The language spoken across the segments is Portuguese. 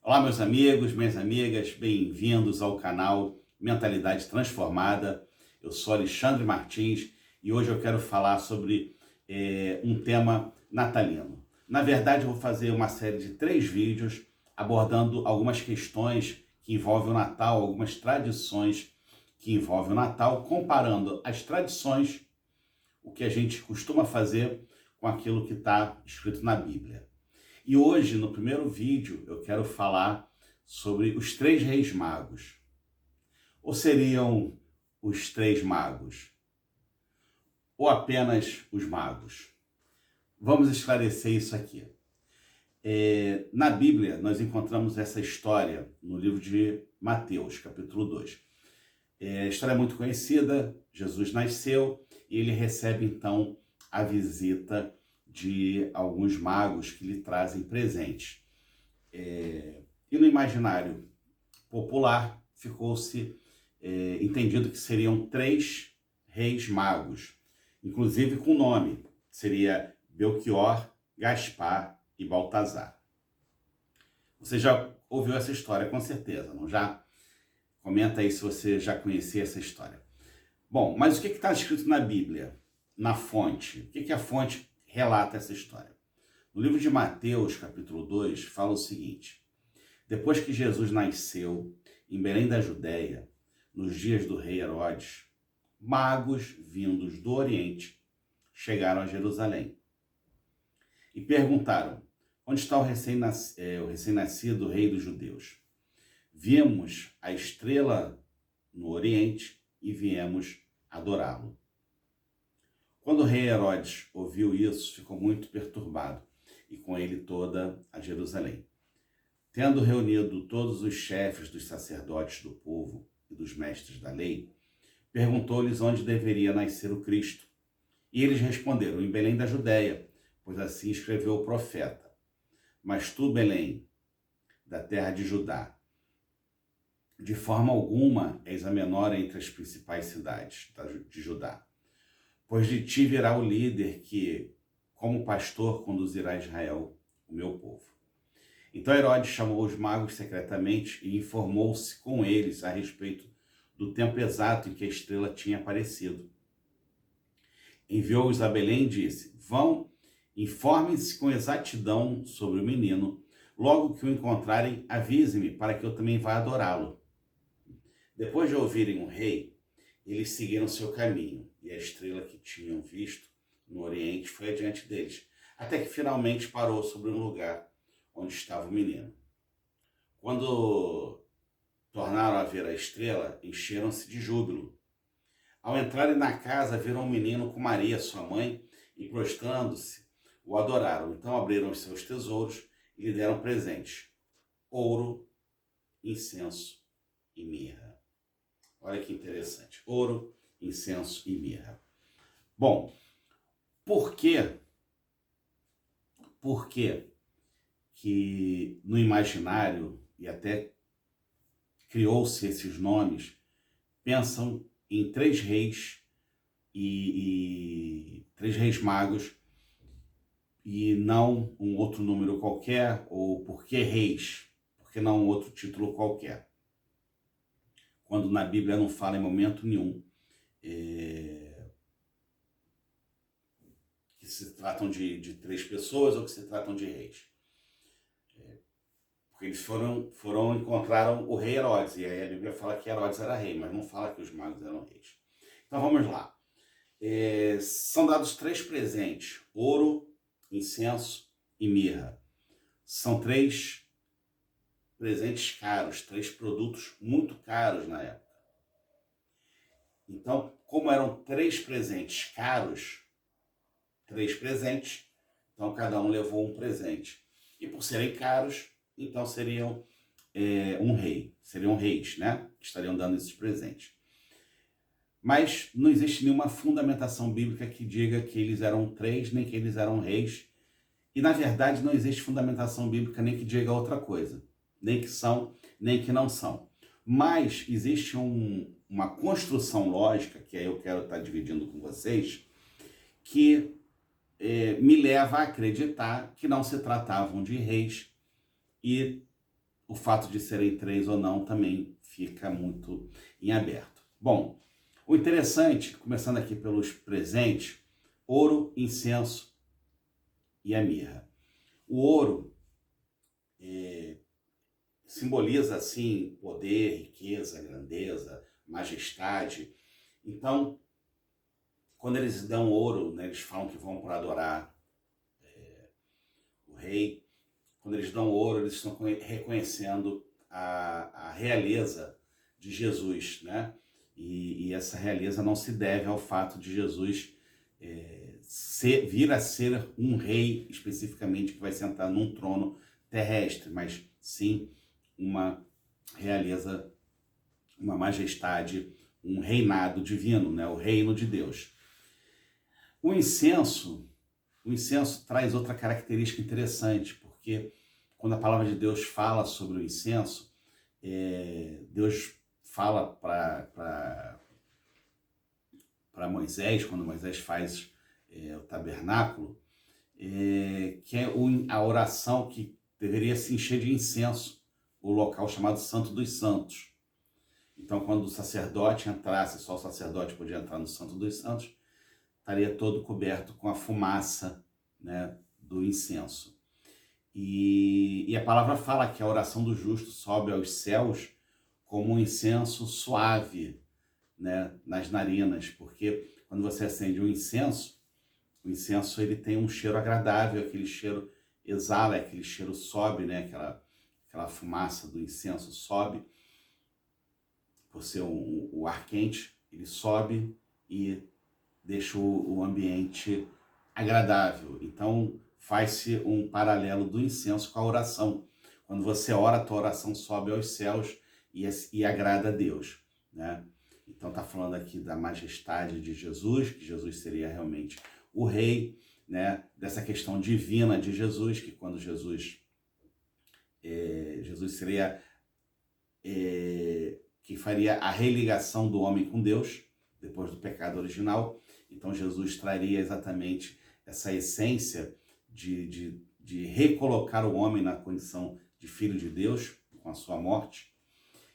Olá, meus amigos, minhas amigas, bem-vindos ao canal Mentalidade Transformada. Eu sou Alexandre Martins e hoje eu quero falar sobre um tema natalino. Na verdade, eu vou fazer uma série de 3 vídeos abordando algumas questões que envolvem o Natal, algumas tradições que envolvem o Natal, comparando as tradições, o que a gente costuma fazer, com aquilo que está escrito na Bíblia. E hoje, no primeiro vídeo, eu quero falar sobre os 3 reis magos. Ou seriam os 3 magos? Ou apenas os magos? Vamos esclarecer isso aqui. Na Bíblia, nós encontramos essa história no livro de Mateus, capítulo 2. A história é muito conhecida, Jesus nasceu e ele recebe então a visita de alguns magos que lhe trazem presentes. E no imaginário popular ficou-se entendido que seriam 3 reis magos, inclusive com nome, seria Belchior, Gaspar e Baltazar. Você já ouviu essa história com certeza, não já? Comenta aí se você já conhecia essa história. Bom, mas o que está escrito na Bíblia, na fonte? O que a fonte relata essa história? No livro de Mateus, capítulo 2, fala o seguinte: depois que Jesus nasceu em Belém da Judéia, nos dias do rei Herodes, magos vindos do Oriente chegaram a Jerusalém e perguntaram: onde está o recém-nascido rei dos judeus? Vimos a estrela no Oriente e viemos adorá-lo. Quando o rei Herodes ouviu isso, ficou muito perturbado, e com ele toda a Jerusalém. Tendo reunido todos os chefes dos sacerdotes do povo e dos mestres da lei, perguntou-lhes onde deveria nascer o Cristo. E eles responderam: em Belém da Judéia, pois assim escreveu o profeta. Mas tu, Belém, da terra de Judá, de forma alguma és a menor entre as principais cidades de Judá, pois de ti virá o líder que, como pastor, conduzirá Israel, o meu povo. Então Herodes chamou os magos secretamente e informou-se com eles a respeito do tempo exato em que a estrela tinha aparecido. Enviou-os a Belém e disse: vão, informem-se com exatidão sobre o menino. Logo que o encontrarem, avise-me para que eu também vá adorá-lo. Depois de ouvirem o rei, eles seguiram seu caminho, e a estrela que tinham visto no Oriente foi adiante deles, até que finalmente parou sobre um lugar onde estava o menino. Quando tornaram a ver a estrela, encheram-se de júbilo. Ao entrarem na casa, viram um menino com Maria, sua mãe, e prostrando-se, o adoraram. Então abriram os seus tesouros e lhe deram presentes: ouro, incenso e mirra. Olha que interessante. Ouro, incenso e mirra. Bom, por quê? Por quê que no imaginário, e até criou-se esses nomes, pensam em 3 reis e 3 reis magos e não um outro número qualquer? Ou por que reis? Por que não um outro título qualquer? Quando na Bíblia não fala em momento nenhum que se tratam de 3 pessoas ou que se tratam de reis. Porque eles encontraram o rei Herodes, e aí a Bíblia fala que Herodes era rei, mas não fala que os magos eram reis. Então vamos lá. São dados 3 presentes: ouro, incenso e mirra. São 3 presentes caros, 3 produtos muito caros na época. Então, como eram 3 presentes caros, 3 presentes, então cada um levou um presente. E por serem caros, então seriam um rei, seriam reis, né? Que estariam dando esses presentes. Mas não existe nenhuma fundamentação bíblica que diga que eles eram 3, nem que eles eram reis. E na verdade não existe fundamentação bíblica nem que diga outra coisa, nem que são, nem que não são. Mas existe uma construção lógica, que aí eu quero estar dividindo com vocês, que me leva a acreditar que não se tratavam de reis e o fato de serem 3 ou não também fica muito em aberto. Bom, o interessante, começando aqui pelos presentes, ouro, incenso e a mirra. O ouro simboliza, assim, poder, riqueza, grandeza, majestade. Então, quando eles dão ouro, né, eles falam que vão para adorar o rei. Quando eles dão ouro, eles estão reconhecendo a realeza de Jesus, né? E essa realeza não se deve ao fato de Jesus vir a ser um rei especificamente que vai sentar num trono terrestre, mas sim uma realeza, uma majestade, um reinado divino, né? O reino de Deus. O incenso traz outra característica interessante, porque quando a palavra de Deus fala sobre o incenso, Deus fala para Moisés, quando Moisés faz o tabernáculo, que é a oração que deveria se encher de incenso, o local chamado Santo dos Santos. Então, quando o sacerdote entrasse, só o sacerdote podia entrar no Santo dos Santos, estaria todo coberto com a fumaça, né, do incenso. E a palavra fala que a oração do justo sobe aos céus como um incenso suave, né, nas narinas, porque quando você acende o incenso ele tem um cheiro agradável, aquele cheiro exala, aquele cheiro sobe, né, aquela fumaça do incenso sobe, por ser o ar quente, ele sobe e deixa o ambiente agradável. Então, faz-se um paralelo do incenso com a oração. Quando você ora, a tua oração sobe aos céus e agrada a Deus, né? Então, está falando aqui da majestade de Jesus, que Jesus seria realmente o rei, né? Dessa questão divina de Jesus, que quando Jesus seria que faria a religação do homem com Deus, depois do pecado original. Então Jesus traria exatamente essa essência de recolocar o homem na condição de filho de Deus, com a sua morte.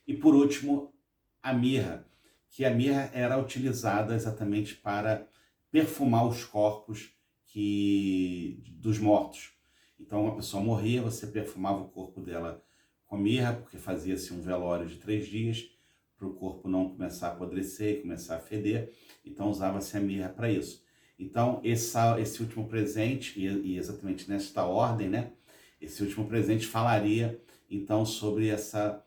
E por último, a mirra, que a mirra era utilizada exatamente para perfumar os corpos dos mortos. Então uma pessoa morria, você perfumava o corpo dela com mirra, porque fazia-se um velório de 3 dias, para o corpo não começar a apodrecer e começar a feder, então usava-se a mirra para isso. Então esse último presente, e exatamente nesta ordem, né, esse último presente falaria então sobre essa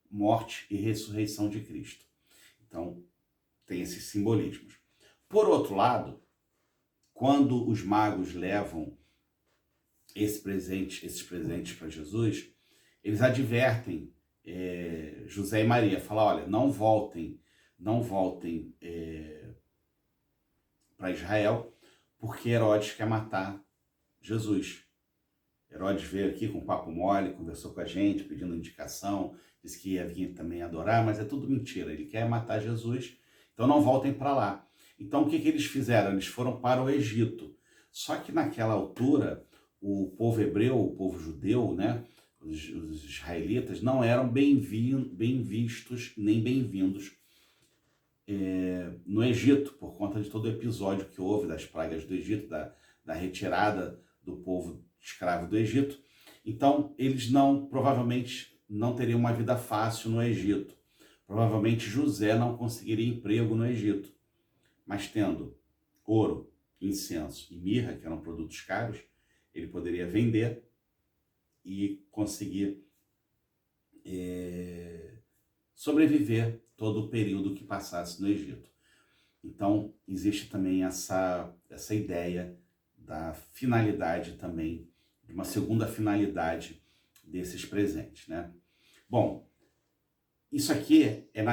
morte e ressurreição de Cristo. Então tem esses simbolismos. Por outro lado, quando os magos levam esses presentes para Jesus, eles advertem José e Maria, falam, olha, não voltem para Israel, porque Herodes quer matar Jesus. Herodes veio aqui com papo mole, conversou com a gente, pedindo indicação, disse que ia vir também adorar, mas é tudo mentira, ele quer matar Jesus, então não voltem para lá. Então o que eles fizeram? Eles foram para o Egito. Só que naquela altura, o povo hebreu, o povo judeu, né, os israelitas, não eram bem vistos nem bem-vindos no Egito, por conta de todo o episódio que houve das pragas do Egito, da retirada do povo escravo do Egito. Então, eles provavelmente não teriam uma vida fácil no Egito. Provavelmente José não conseguiria emprego no Egito. Mas tendo ouro, incenso e mirra, que eram produtos caros, ele poderia vender e conseguir sobreviver todo o período que passasse no Egito. Então, existe também essa ideia da finalidade também, de uma segunda finalidade desses presentes, né? Bom, isso aqui é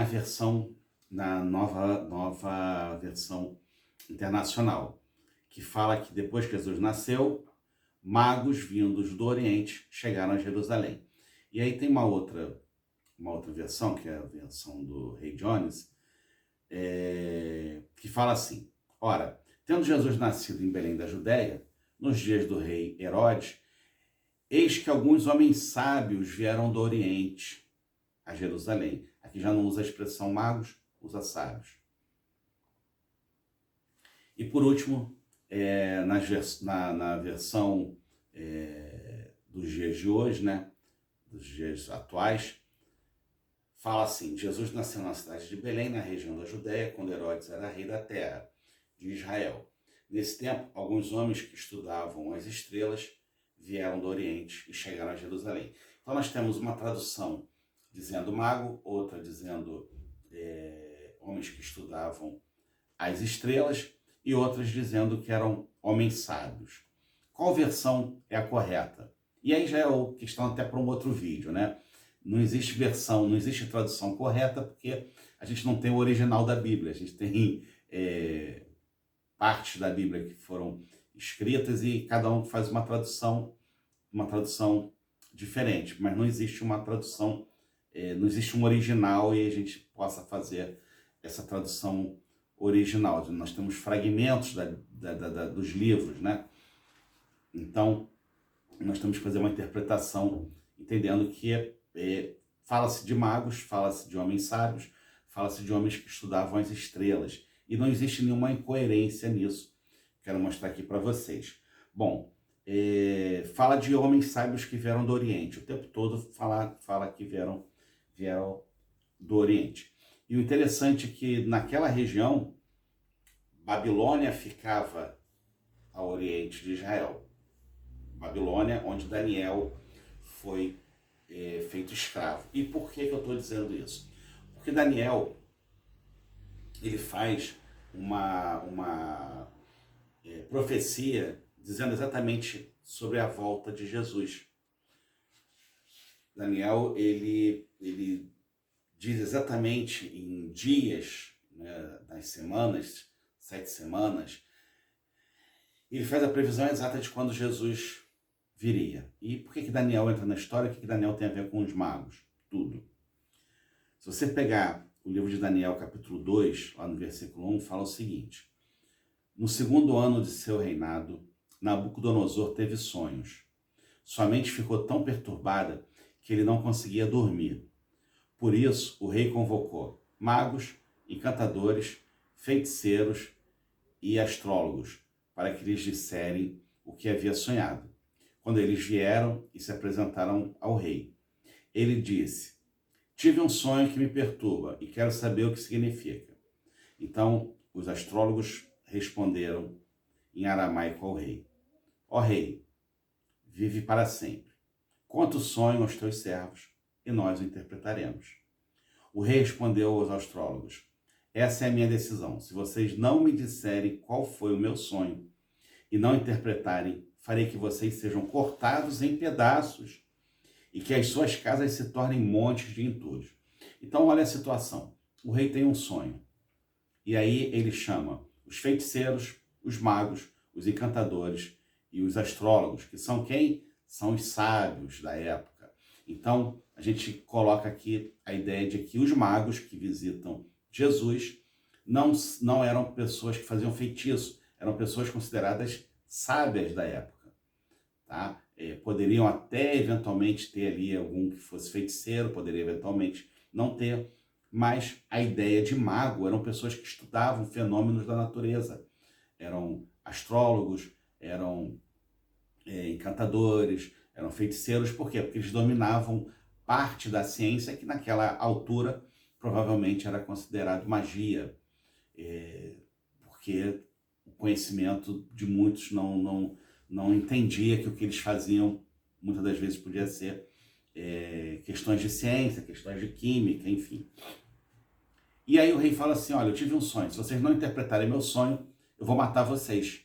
na nova versão internacional, que fala que depois que Jesus nasceu, magos vindos do Oriente chegaram a Jerusalém. E aí tem uma outra versão, que é a versão do Rei Jones, que fala assim, ora, tendo Jesus nascido em Belém da Judéia, nos dias do rei Herodes, eis que alguns homens sábios vieram do Oriente a Jerusalém. Aqui já não usa a expressão magos, usa sábios. E por último, na versão dos dias de hoje, né, dos dias atuais, fala assim: Jesus nasceu na cidade de Belém, na região da Judéia, quando Herodes era rei da terra de Israel. Nesse tempo, alguns homens que estudavam as estrelas vieram do Oriente e chegaram a Jerusalém. Então nós temos uma tradução dizendo mago, outra dizendo homens que estudavam as estrelas, e outras dizendo que eram homens sábios. Qual versão é a correta? E aí já é questão até para um outro vídeo, né? Não existe versão, não existe tradução correta, porque a gente não tem o original da Bíblia. A gente tem partes da Bíblia que foram escritas e cada um faz uma tradução diferente. Mas não existe uma tradução, não existe um original e a gente possa fazer essa tradução original. Nós temos fragmentos dos livros, né? Então, nós temos que fazer uma interpretação entendendo que fala-se de magos, fala-se de homens sábios, fala-se de homens que estudavam as estrelas. E não existe nenhuma incoerência nisso. Quero mostrar aqui para vocês. Bom, fala de homens sábios que vieram do Oriente. O tempo todo fala que vieram do Oriente. E o interessante é que naquela região, Babilônia ficava ao oriente de Israel. Babilônia, onde Daniel foi feito escravo. E por que eu estou dizendo isso? Porque Daniel, ele faz uma profecia dizendo exatamente sobre a volta de Jesus. Daniel, ele diz exatamente em dias, né, nas semanas, 7 semanas, ele faz a previsão exata de quando Jesus viria. E por que Daniel entra na história? O que Daniel tem a ver com os magos? Tudo. Se você pegar o livro de Daniel, capítulo 2, lá no versículo 1, fala o seguinte: no segundo ano de seu reinado, Nabucodonosor teve sonhos. Sua mente ficou tão perturbada que ele não conseguia dormir. Por isso, o rei convocou magos, encantadores, feiticeiros e astrólogos para que lhes disserem o que havia sonhado. Quando eles vieram e se apresentaram ao rei, ele disse: tive um sonho que me perturba e quero saber o que significa. Então, os astrólogos responderam em aramaico ao rei: ó rei, vive para sempre. Conta o sonho aos teus servos e nós o interpretaremos. O rei respondeu aos astrólogos: essa é a minha decisão. Se vocês não me disserem qual foi o meu sonho e não interpretarem, farei que vocês sejam cortados em pedaços e que as suas casas se tornem montes de entulhos. Então, olha a situação. O rei tem um sonho. E aí ele chama os feiticeiros, os magos, os encantadores e os astrólogos, que são quem? São os sábios da época. Então, a gente coloca aqui a ideia de que os magos que visitam Jesus não eram pessoas que faziam feitiço, eram pessoas consideradas sábias da época. Tá? Poderiam até eventualmente ter ali algum que fosse feiticeiro, poderia eventualmente não ter, mas a ideia de mago eram pessoas que estudavam fenômenos da natureza. Eram astrólogos, eram encantadores, eram feiticeiros. Por quê? Porque eles dominavam parte da ciência que naquela altura provavelmente era considerado magia, porque o conhecimento de muitos não entendia que o que eles faziam muitas das vezes podia ser questões de ciência, questões de química, enfim. E aí o rei fala assim: olha, eu tive um sonho, se vocês não interpretarem meu sonho, eu vou matar vocês.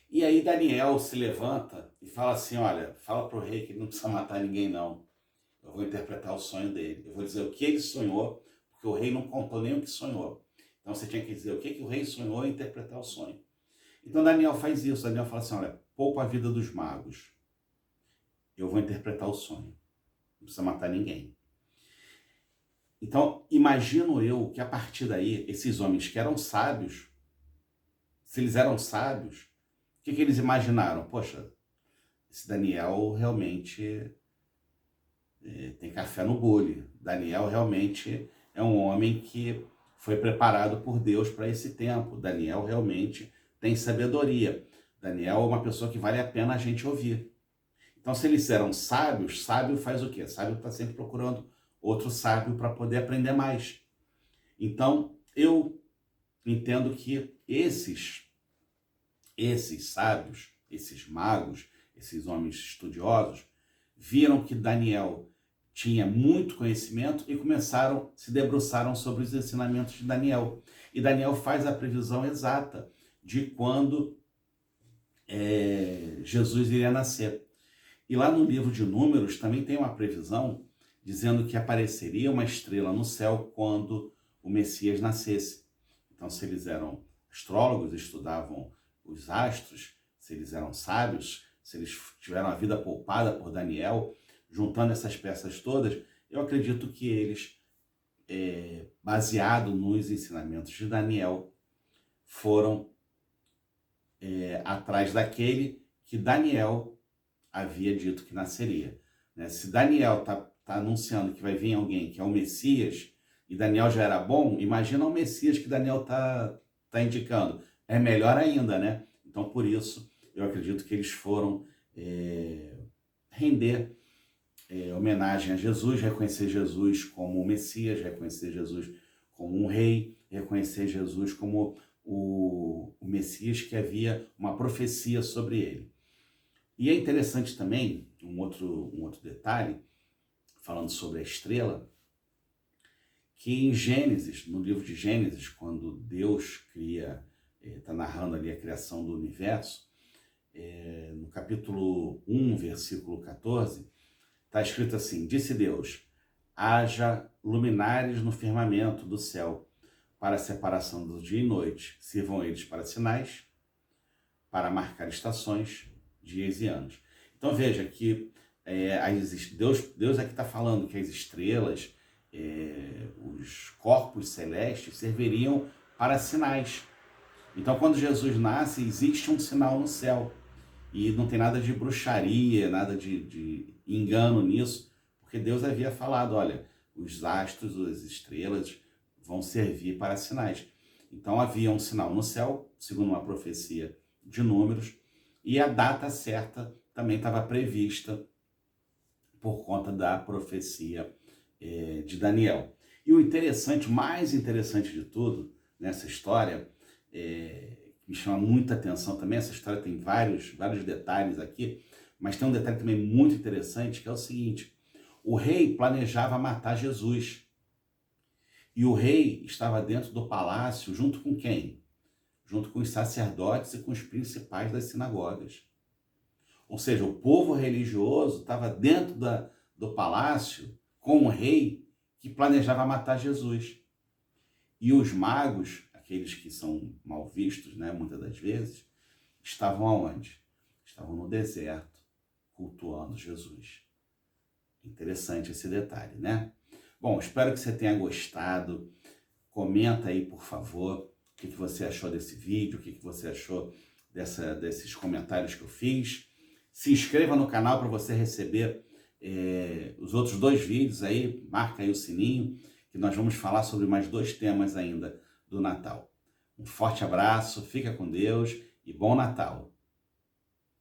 E aí Daniel se levanta e fala assim: olha, fala para o rei que ele não precisa matar ninguém não. Eu vou interpretar o sonho dele. Eu vou dizer o que ele sonhou, porque o rei não contou nem o que sonhou. Então você tinha que dizer o que o rei sonhou e interpretar o sonho. Então Daniel faz isso. Daniel fala assim: olha, poupa a vida dos magos. Eu vou interpretar o sonho. Não precisa matar ninguém. Então, imagino eu que a partir daí, esses homens que eram sábios, se eles eram sábios, o que eles imaginaram? Poxa, esse Daniel realmente tem café no bule. Daniel realmente é um homem que foi preparado por Deus para esse tempo. Daniel realmente tem sabedoria. Daniel é uma pessoa que vale a pena a gente ouvir. Então, se eles eram sábios, sábio faz o quê? Sábio está sempre procurando outro sábio para poder aprender mais. Então, eu entendo que esses sábios, esses magos, esses homens estudiosos, viram que Daniel tinha muito conhecimento e se debruçaram sobre os ensinamentos de Daniel. E Daniel faz a previsão exata de quando Jesus iria nascer. E lá no livro de Números também tem uma previsão dizendo que apareceria uma estrela no céu quando o Messias nascesse. Então, se eles eram astrólogos, estudavam os astros, se eles eram sábios, se eles tiveram a vida poupada por Daniel, juntando essas peças todas, eu acredito que eles, baseado nos ensinamentos de Daniel, foram atrás daquele que Daniel havia dito que nasceria. Né? Se Daniel está anunciando que vai vir alguém que é o Messias, e Daniel já era bom, imagina o Messias que Daniel tá indicando. É melhor ainda, né? Então, por isso, eu acredito que eles foram render homenagem a Jesus, reconhecer Jesus como o Messias, reconhecer Jesus como um rei, reconhecer Jesus como o Messias que havia uma profecia sobre ele. E é interessante também, um outro detalhe, falando sobre a estrela, que em Gênesis, no livro de Gênesis, quando Deus cria, está narrando ali a criação do universo, no capítulo 1, versículo 14, está escrito assim: disse Deus, haja luminares no firmamento do céu, para a separação do dia e noite, sirvam eles para sinais, para marcar estações, dias e anos. Então veja que Deus aqui está falando que as estrelas, os corpos celestes serviriam para sinais. Então quando Jesus nasce, existe um sinal no céu. E não tem nada de bruxaria, nada de engano nisso, porque Deus havia falado, olha, os astros, as estrelas vão servir para sinais. Então havia um sinal no céu, segundo uma profecia de Números, e a data certa também estava prevista por conta da profecia de Daniel. E o interessante, mais interessante de tudo nessa história, me chama muita atenção também, essa história tem vários detalhes aqui, mas tem um detalhe também muito interessante, que é o seguinte: o rei planejava matar Jesus. E o rei estava dentro do palácio junto com quem? Junto com os sacerdotes e com os principais das sinagogas. Ou seja, o povo religioso estava dentro do palácio com o rei que planejava matar Jesus. E os magos, aqueles que são mal vistos, né, muitas das vezes, estavam aonde? Estavam no deserto, cultuando Jesus. Interessante esse detalhe, né? Bom, espero que você tenha gostado. Comenta aí, por favor, o que você achou desse vídeo, o que você achou desses comentários que eu fiz. Se inscreva no canal para você receber os outros 2 vídeos aí, marca aí o sininho, que nós vamos falar sobre mais 2 temas ainda do Natal. Um forte abraço, fica com Deus e bom Natal!